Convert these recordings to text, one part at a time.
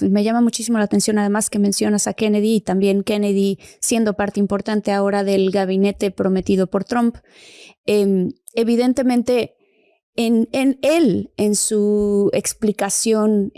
me llama muchísimo la atención además que mencionas a Kennedy y también Kennedy siendo parte importante ahora del gabinete prometido por Trump. Evidentemente, en su explicación,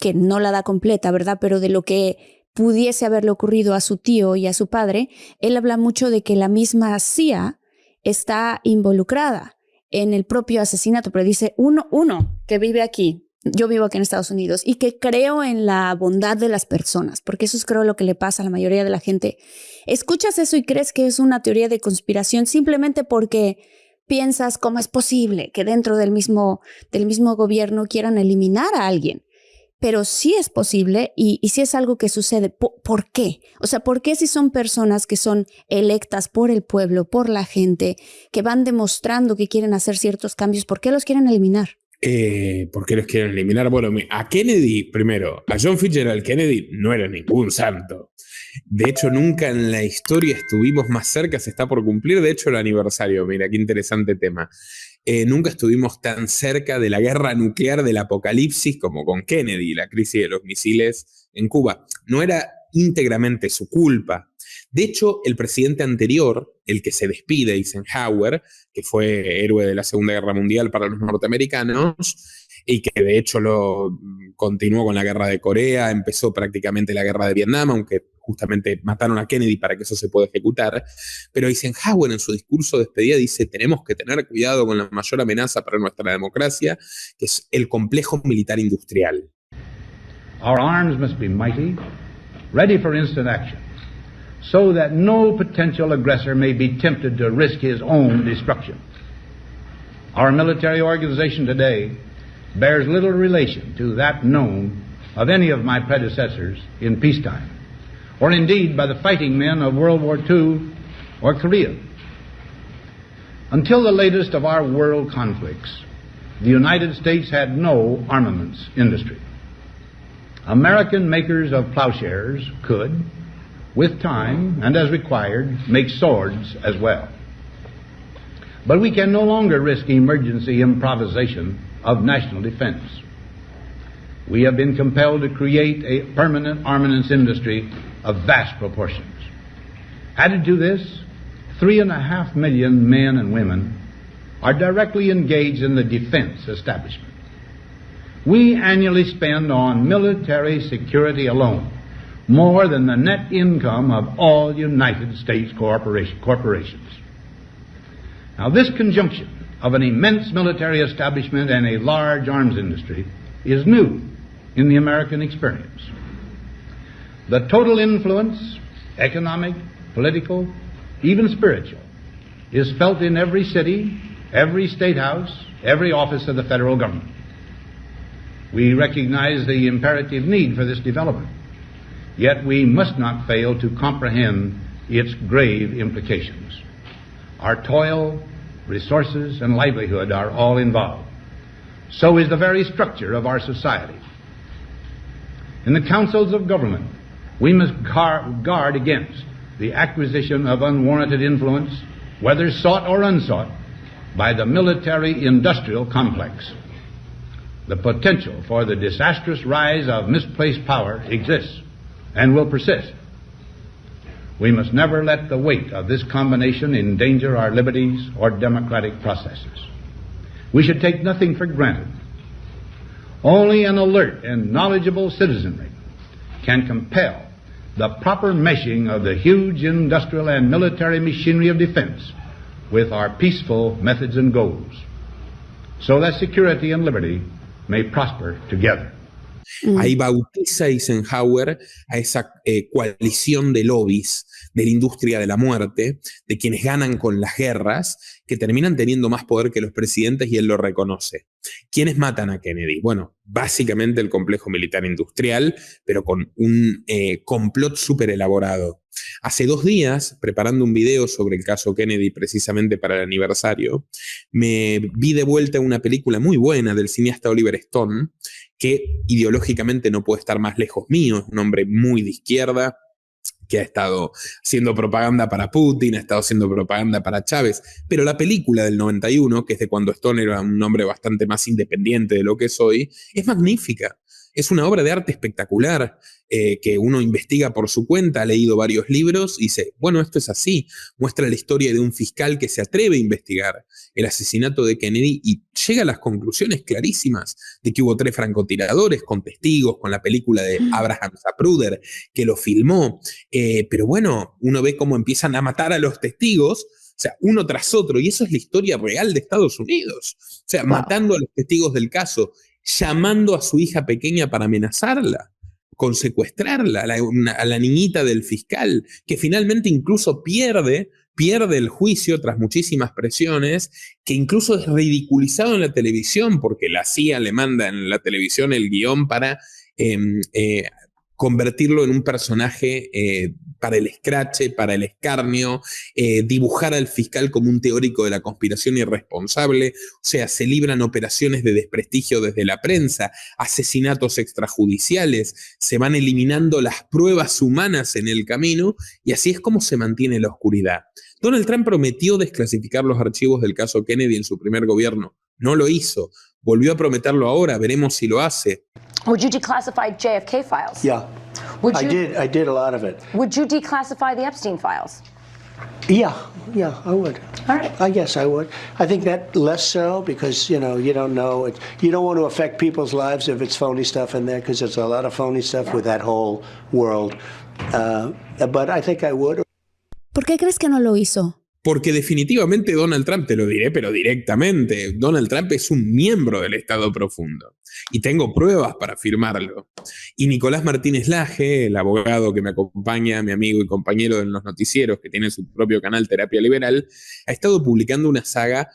que no la da completa, ¿verdad? Pero de lo que pudiese haberle ocurrido a su tío y a su padre, él habla mucho de que la misma CIA está involucrada en el propio asesinato, pero dice uno que vive aquí, yo vivo aquí en Estados Unidos y que creo en la bondad de las personas, porque eso es creo lo que le pasa a la mayoría de la gente. Escuchas eso y crees que es una teoría de conspiración simplemente porque piensas cómo es posible que dentro del mismo gobierno quieran eliminar a alguien. Pero sí es posible y sí es algo que sucede. ¿Por qué? O sea, ¿por qué si son personas que son electas por el pueblo, por la gente, que van demostrando que quieren hacer ciertos cambios, ¿por qué los quieren eliminar? ¿Por qué los quieren eliminar? Bueno, a Kennedy, primero, a John Fitzgerald Kennedy no era ningún santo. De hecho, nunca en la historia estuvimos más cerca, se está por cumplir, de hecho, el aniversario. Mira, qué interesante tema. Nunca estuvimos tan cerca de la guerra nuclear del apocalipsis como con Kennedy, la crisis de los misiles en Cuba. No era íntegramente su culpa. De hecho, el presidente anterior, el que se despide, Eisenhower, que fue héroe de la Segunda Guerra Mundial para los norteamericanos, y que de hecho lo continuó con la guerra de Corea, empezó prácticamente la guerra de Vietnam, aunque justamente mataron a Kennedy para que eso se pueda ejecutar. Pero Eisenhower en su discurso de despedida dice: tenemos que tener cuidado con la mayor amenaza para nuestra democracia, que es el complejo militar industrial. Our arms must be mighty, ready for instant action, so that no potential aggressor may be tempted to risk his own destruction. Our military organization today bears little relation to that known of any of my predecessors in peacetime, or indeed by the fighting men of World War II or Korea. Until the latest of our world conflicts, the United States had no armaments industry. American makers of plowshares could, with time and as required, make swords as well. But we can no longer risk emergency improvisation of national defense. We have been compelled to create a permanent armaments industry of vast proportions. Added to this, 3.5 million men and women are directly engaged in the defense establishment. We annually spend on military security alone more than the net income of all United States corporations. Now, this conjunction of an immense military establishment and a large arms industry is new in the American experience. The total influence, economic, political, even spiritual, is felt in every city, every state house, every office of the federal government. We recognize the imperative need for this development, yet we must not fail to comprehend its grave implications. Our toil, resources, and livelihood are all involved. So is the very structure of our society. In the councils of government, we must guard against the acquisition of unwarranted influence, whether sought or unsought, by the military-industrial complex. The potential for the disastrous rise of misplaced power exists and will persist. We must never let the weight of this combination endanger our liberties or democratic processes. We should take nothing for granted. Only an alert and knowledgeable citizenry can compel the proper meshing of the huge industrial and military machinery of defense with our peaceful methods and goals, so that security and liberty may prosper together. Ahí bautiza Eisenhower a esa coalición de lobbies de la industria de la muerte, de quienes ganan con las guerras, que terminan teniendo más poder que los presidentes, y él lo reconoce. ¿Quiénes matan a Kennedy? Bueno, básicamente el complejo militar industrial, pero con un complot súper elaborado. Hace 2 días, preparando un video sobre el caso Kennedy, precisamente para el aniversario, me vi de vuelta una película muy buena del cineasta Oliver Stone, que ideológicamente no puede estar más lejos mío, es un hombre muy de izquierda, que ha estado haciendo propaganda para Putin, ha estado haciendo propaganda para Chávez, pero la película del 91, que es de cuando Stone era un hombre bastante más independiente de lo que es hoy, es magnífica. Es una obra de arte espectacular que uno investiga por su cuenta, ha leído varios libros y dice, bueno, esto es así. Muestra la historia de un fiscal que se atreve a investigar el asesinato de Kennedy y llega a las conclusiones clarísimas de que hubo 3 francotiradores con testigos, con la película de Abraham Zapruder que lo filmó. Pero bueno, uno ve cómo empiezan a matar a los testigos, o sea, uno tras otro, y eso es la historia real de Estados Unidos. O sea, matando a los testigos del caso, llamando a su hija pequeña para amenazarla, con secuestrarla, a la niñita del fiscal, que finalmente incluso pierde el juicio tras muchísimas presiones, que incluso es ridiculizado en la televisión, porque la CIA le manda en la televisión el guión para convertirlo en un personaje para el escrache, para el escarnio, dibujar al fiscal como un teórico de la conspiración irresponsable, o sea, se libran operaciones de desprestigio desde la prensa, asesinatos extrajudiciales, se van eliminando las pruebas humanas en el camino, y así es como se mantiene la oscuridad. Donald Trump prometió desclasificar los archivos del caso Kennedy en su primer gobierno, no lo hizo, volvió a prometerlo ahora, veremos si lo hace. Would you declassify JFK files? Yeah, I did a lot of it. Would you declassify the Epstein files? Yeah, I would. All right. I guess I would. I think that less so because, you don't know. You don't want to affect people's lives if it's phony stuff in there because there's a lot of phony stuff with that whole world. But I think I would. ¿Por qué crees que no lo hizo? Porque definitivamente Donald Trump, te lo diré, pero directamente, Donald Trump es un miembro del Estado Profundo. Y tengo pruebas para afirmarlo. Y Nicolás Martínez Laje, el abogado que me acompaña, mi amigo y compañero en los noticieros, que tiene su propio canal Terapia Liberal, ha estado publicando una saga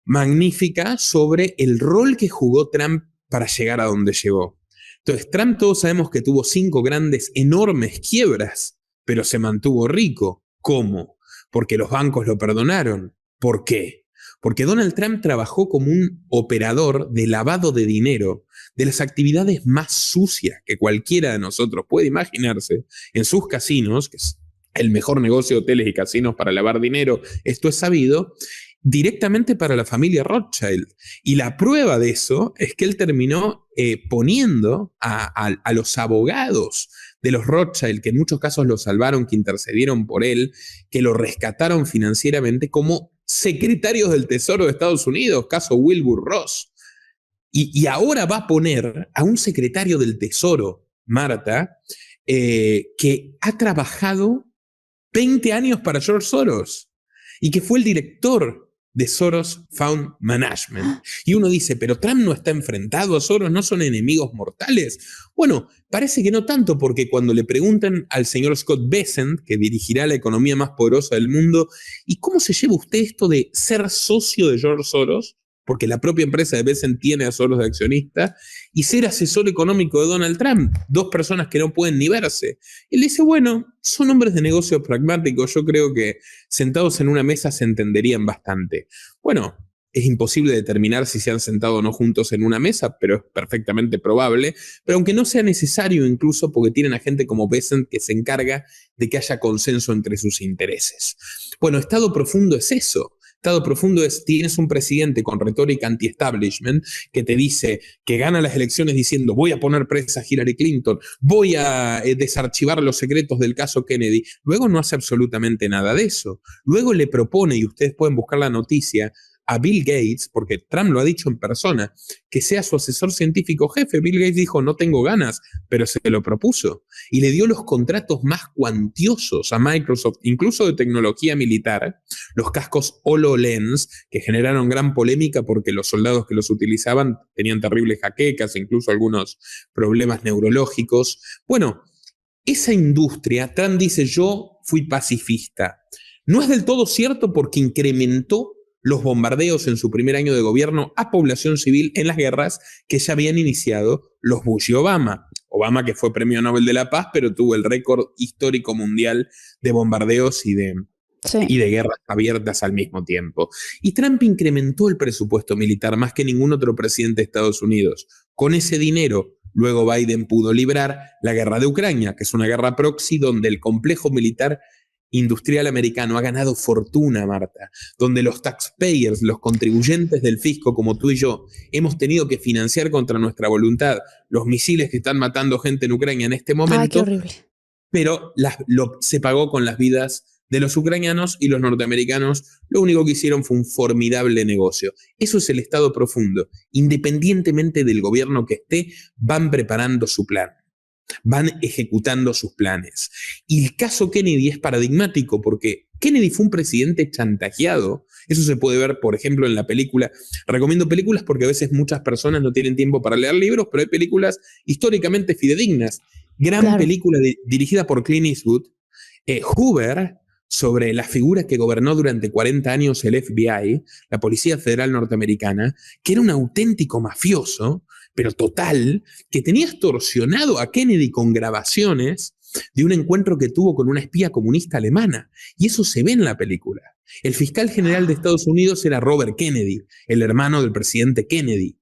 magnífica sobre el rol que jugó Trump para llegar a donde llegó. Entonces, Trump todos sabemos que tuvo 5 grandes, enormes quiebras, pero se mantuvo rico. ¿Cómo? Porque los bancos lo perdonaron. ¿Por qué? Porque Donald Trump trabajó como un operador de lavado de dinero, de las actividades más sucias que cualquiera de nosotros puede imaginarse, en sus casinos, que es el mejor negocio de hoteles y casinos para lavar dinero, esto es sabido, directamente para la familia Rothschild. Y la prueba de eso es que él terminó poniendo a los abogados de los Rothschild, que en muchos casos lo salvaron, que intercedieron por él, que lo rescataron financieramente como secretarios del Tesoro de Estados Unidos, caso Wilbur Ross. Y ahora va a poner a un secretario del Tesoro, Marta, que ha trabajado 20 años para George Soros y que fue el director de Soros Fund Management. Y uno dice, pero Trump no está enfrentado a Soros, ¿no son enemigos mortales? Bueno, parece que no tanto, porque cuando le preguntan al señor Scott Bessent, que dirigirá la economía más poderosa del mundo, ¿y cómo se lleva usted esto de ser socio de George Soros? Porque la propia empresa de Bessent tiene a Soros de accionista, y ser asesor económico de Donald Trump, 2 personas que no pueden ni verse. Él dice, bueno, son hombres de negocios pragmáticos, yo creo que sentados en una mesa se entenderían bastante. Bueno, es imposible determinar si se han sentado o no juntos en una mesa, pero es perfectamente probable, pero aunque no sea necesario incluso porque tienen a gente como Bessent que se encarga de que haya consenso entre sus intereses. Bueno, Estado Profundo es eso. Estado Profundo es, tienes un presidente con retórica anti-establishment que te dice que gana las elecciones diciendo voy a poner presa a Hillary Clinton, voy a desarchivar los secretos del caso Kennedy. Luego no hace absolutamente nada de eso. Luego le propone, y ustedes pueden buscar la noticia, a Bill Gates, porque Trump lo ha dicho en persona, que sea su asesor científico jefe. Bill Gates dijo, no tengo ganas, pero se lo propuso. Y le dio los contratos más cuantiosos a Microsoft, incluso de tecnología militar, los cascos HoloLens, que generaron gran polémica porque los soldados que los utilizaban tenían terribles jaquecas, incluso algunos problemas neurológicos. Bueno, esa industria, Trump dice, yo fui pacifista. No es del todo cierto porque incrementó los bombardeos en su primer año de gobierno a población civil en las guerras que ya habían iniciado los Bush y Obama. Obama, que fue premio Nobel de la Paz, pero tuvo el récord histórico mundial de bombardeos y de guerras abiertas al mismo tiempo. Y Trump incrementó el presupuesto militar más que ningún otro presidente de Estados Unidos. Con ese dinero, luego Biden pudo librar la guerra de Ucrania, que es una guerra proxy donde el complejo militar industrial americano ha ganado fortuna, Marta, donde los taxpayers, los contribuyentes del fisco como tú y yo, hemos tenido que financiar contra nuestra voluntad los misiles que están matando gente en Ucrania en este momento. Ay, qué horrible. Pero se pagó con las vidas de los ucranianos, y los norteamericanos lo único que hicieron fue un formidable negocio. Eso es el Estado profundo. Independientemente del gobierno que esté, van preparando su plan. Van ejecutando sus planes. Y el caso Kennedy es paradigmático porque Kennedy fue un presidente chantajeado. Eso se puede ver, por ejemplo, en la película. Recomiendo películas porque a veces muchas personas no tienen tiempo para leer libros, pero hay películas históricamente fidedignas. Gran película dirigida por Clint Eastwood, Hoover, sobre la figura que gobernó durante 40 años el FBI, la Policía Federal Norteamericana, que era un auténtico mafioso, pero total, que tenía extorsionado a Kennedy con grabaciones de un encuentro que tuvo con una espía comunista alemana. Y eso se ve en la película. El fiscal general de Estados Unidos era Robert Kennedy, el hermano del presidente Kennedy.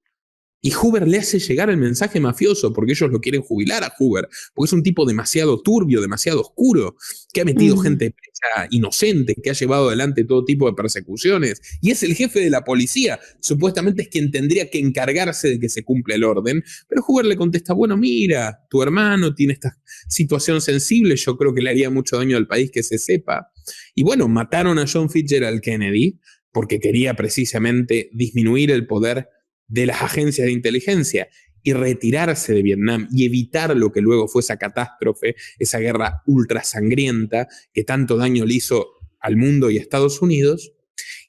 Y Hoover le hace llegar el mensaje mafioso porque ellos lo quieren jubilar a Hoover, porque es un tipo demasiado turbio, demasiado oscuro, que ha metido gente presa inocente, que ha llevado adelante todo tipo de persecuciones, y es el jefe de la policía. Supuestamente es quien tendría que encargarse de que se cumpla el orden, pero Hoover le contesta, bueno, mira, tu hermano tiene esta situación sensible, yo creo que le haría mucho daño al país que se sepa. Y bueno, mataron a John Fitzgerald Kennedy porque quería precisamente disminuir el poder de las agencias de inteligencia y retirarse de Vietnam y evitar lo que luego fue esa catástrofe, esa guerra ultra sangrienta que tanto daño le hizo al mundo y a Estados Unidos.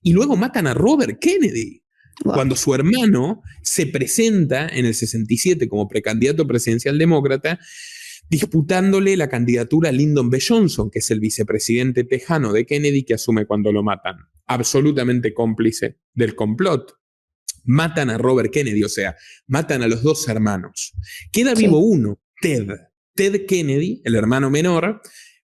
Y luego matan a Robert Kennedy, cuando su hermano se presenta en el 67 como precandidato presidencial demócrata, disputándole la candidatura a Lyndon B. Johnson, que es el vicepresidente tejano de Kennedy, que asume cuando lo matan. Absolutamente cómplice del complot. Matan a Robert Kennedy, o sea, matan a los dos hermanos. Queda vivo uno, Ted Kennedy, el hermano menor,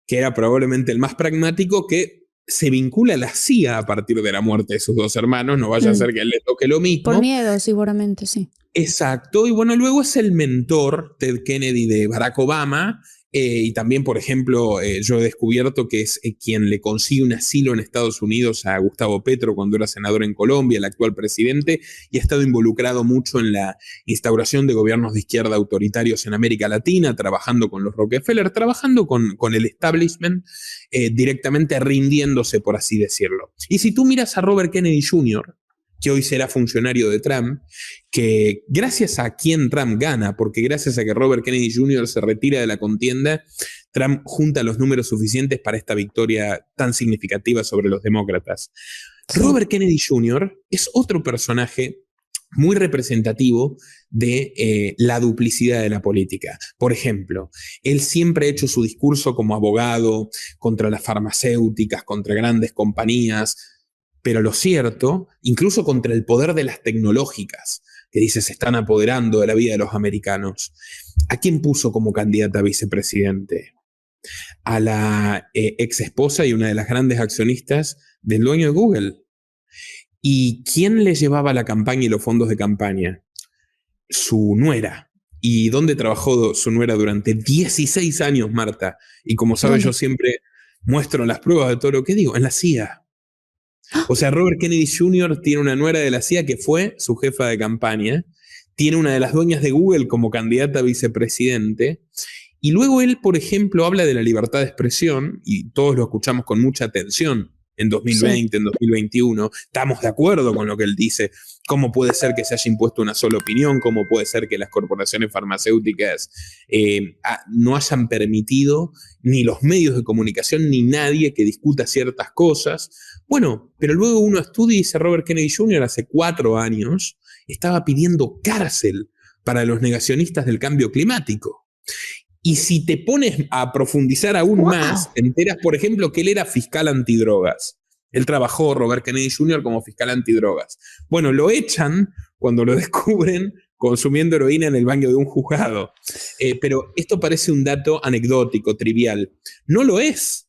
que era probablemente el más pragmático, que se vincula a la CIA a partir de la muerte de sus dos hermanos. No vaya a ser que a él le toque lo mismo. Por miedo, seguramente, sí. Exacto, y bueno, luego es el mentor, Ted Kennedy, de Barack Obama, y también, por ejemplo, yo he descubierto que es quien le consigue un asilo en Estados Unidos a Gustavo Petro cuando era senador en Colombia, el actual presidente, y ha estado involucrado mucho en la instauración de gobiernos de izquierda autoritarios en América Latina, trabajando con los Rockefeller, trabajando con el establishment, directamente rindiéndose, por así decirlo. Y si tú miras a Robert Kennedy Jr., que hoy será funcionario de Trump, que gracias a quien Trump gana, porque gracias a que Robert Kennedy Jr. se retira de la contienda, Trump junta los números suficientes para esta victoria tan significativa sobre los demócratas. Robert Kennedy Jr. es otro personaje muy representativo de la duplicidad de la política. Por ejemplo, él siempre ha hecho su discurso como abogado contra las farmacéuticas, contra grandes compañías, pero lo cierto, incluso contra el poder de las tecnológicas, que dice se están apoderando de la vida de los americanos. ¿A quién puso como candidata a vicepresidente? A la ex esposa y una de las grandes accionistas del dueño de Google. ¿Y quién le llevaba la campaña y los fondos de campaña? Su nuera. ¿Y dónde trabajó su nuera durante 16 años, Marta? Y como sabes, yo siempre muestro las pruebas de todo lo que digo, en la CIA. O sea, Robert Kennedy Jr. tiene una nuera de la CIA que fue su jefa de campaña, tiene una de las dueñas de Google como candidata a vicepresidente, y luego él, por ejemplo, habla de la libertad de expresión, y todos lo escuchamos con mucha atención en 2020, en 2021, estamos de acuerdo con lo que él dice. ¿Cómo puede ser que se haya impuesto una sola opinión? ¿Cómo puede ser que las corporaciones farmacéuticas no hayan permitido ni los medios de comunicación ni nadie que discuta ciertas cosas? Bueno, pero luego uno estudia y dice Robert Kennedy Jr. hace 4 años estaba pidiendo cárcel para los negacionistas del cambio climático. Y si te pones a profundizar aún más, te enteras, por ejemplo, que él era fiscal antidrogas. Él trabajó, Robert Kennedy Jr., como fiscal antidrogas. Bueno, lo echan cuando lo descubren consumiendo heroína en el baño de un juzgado. Pero esto parece un dato anecdótico, trivial. No lo es.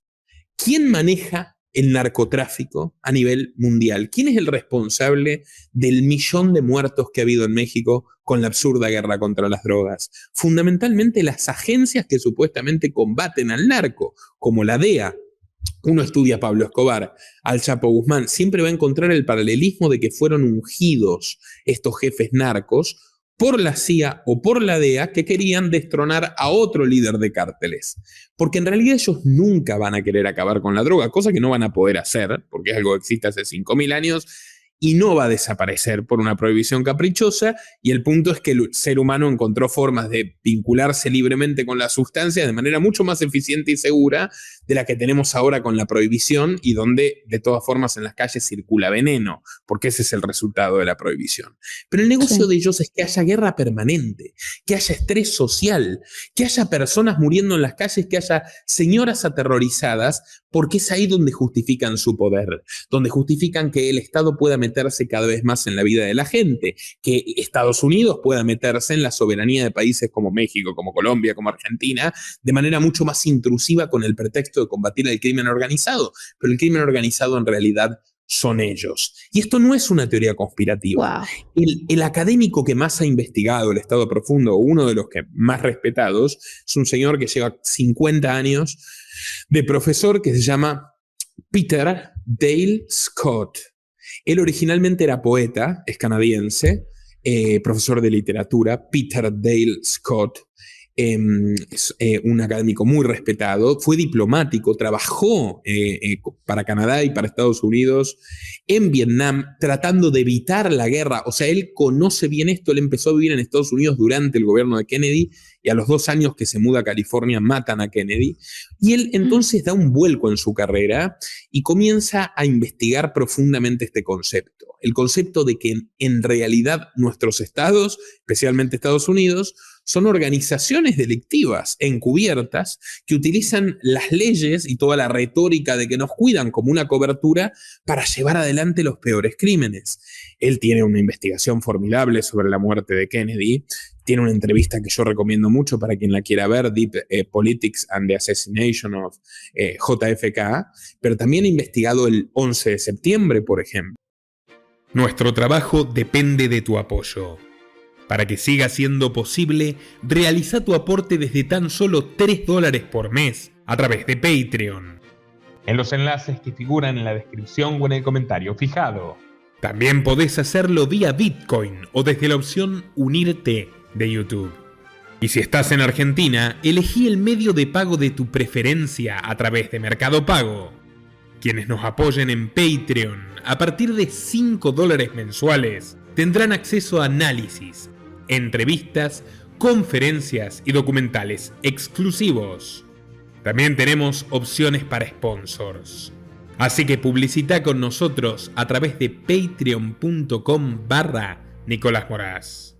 ¿Quién maneja el narcotráfico a nivel mundial? ¿Quién es el responsable del 1.000.000 de muertos que ha habido en México con la absurda guerra contra las drogas? Fundamentalmente las agencias que supuestamente combaten al narco, como la DEA, uno estudia a Pablo Escobar, al Chapo Guzmán, siempre va a encontrar el paralelismo de que fueron ungidos estos jefes narcos por la CIA o por la DEA que querían destronar a otro líder de cárteles. Porque en realidad ellos nunca van a querer acabar con la droga, cosa que no van a poder hacer, porque es algo que existe hace 5.000 años y no va a desaparecer por una prohibición caprichosa, y el punto es que el ser humano encontró formas de vincularse libremente con la sustancia de manera mucho más eficiente y segura de la que tenemos ahora con la prohibición, y donde de todas formas en las calles circula veneno, porque ese es el resultado de la prohibición. Pero el negocio de ellos es que haya guerra permanente, que haya estrés social, que haya personas muriendo en las calles, que haya señoras aterrorizadas, porque es ahí donde justifican su poder, donde justifican que el Estado pueda meterse cada vez más en la vida de la gente, que Estados Unidos pueda meterse en la soberanía de países como México, como Colombia, como Argentina, de manera mucho más intrusiva con el pretexto de combatir el crimen organizado. Pero el crimen organizado en realidad son ellos. Y esto no es una teoría conspirativa. Wow. El académico que más ha investigado el Estado profundo, uno de los que más respetados, es un señor que lleva 50 años de profesor que se llama Peter Dale Scott. Él originalmente era poeta, es canadiense, profesor de literatura. Peter Dale Scott es un académico muy respetado, fue diplomático, trabajó para Canadá y para Estados Unidos en Vietnam tratando de evitar la guerra. O sea, él conoce bien esto. Él empezó a vivir en Estados Unidos durante el gobierno de Kennedy, y a los 2 años que se muda a California matan a Kennedy, y él entonces da un vuelco en su carrera y comienza a investigar profundamente este concepto, el concepto de que en realidad nuestros estados, especialmente Estados Unidos, son organizaciones delictivas encubiertas que utilizan las leyes y toda la retórica de que nos cuidan como una cobertura para llevar adelante los peores crímenes. Él tiene una investigación formidable sobre la muerte de Kennedy. Tiene una entrevista que yo recomiendo mucho para quien la quiera ver, Deep Politics and the Assassination of JFK, pero también ha investigado el 11 de septiembre, por ejemplo. Nuestro trabajo depende de tu apoyo. Para que siga siendo posible, realiza tu aporte desde tan solo $3 por mes a través de Patreon, En los enlaces que figuran en la descripción o en el comentario fijado. También podés hacerlo vía Bitcoin o desde la opción Unirte de YouTube. Y si estás en Argentina, elegí el medio de pago de tu preferencia a través de Mercado Pago. Quienes nos apoyen en Patreon a partir de $5 mensuales tendrán acceso a análisis, entrevistas, conferencias y documentales exclusivos. También tenemos opciones para sponsors. Así que publicita con nosotros a través de patreon.com/Nicolás Moraz.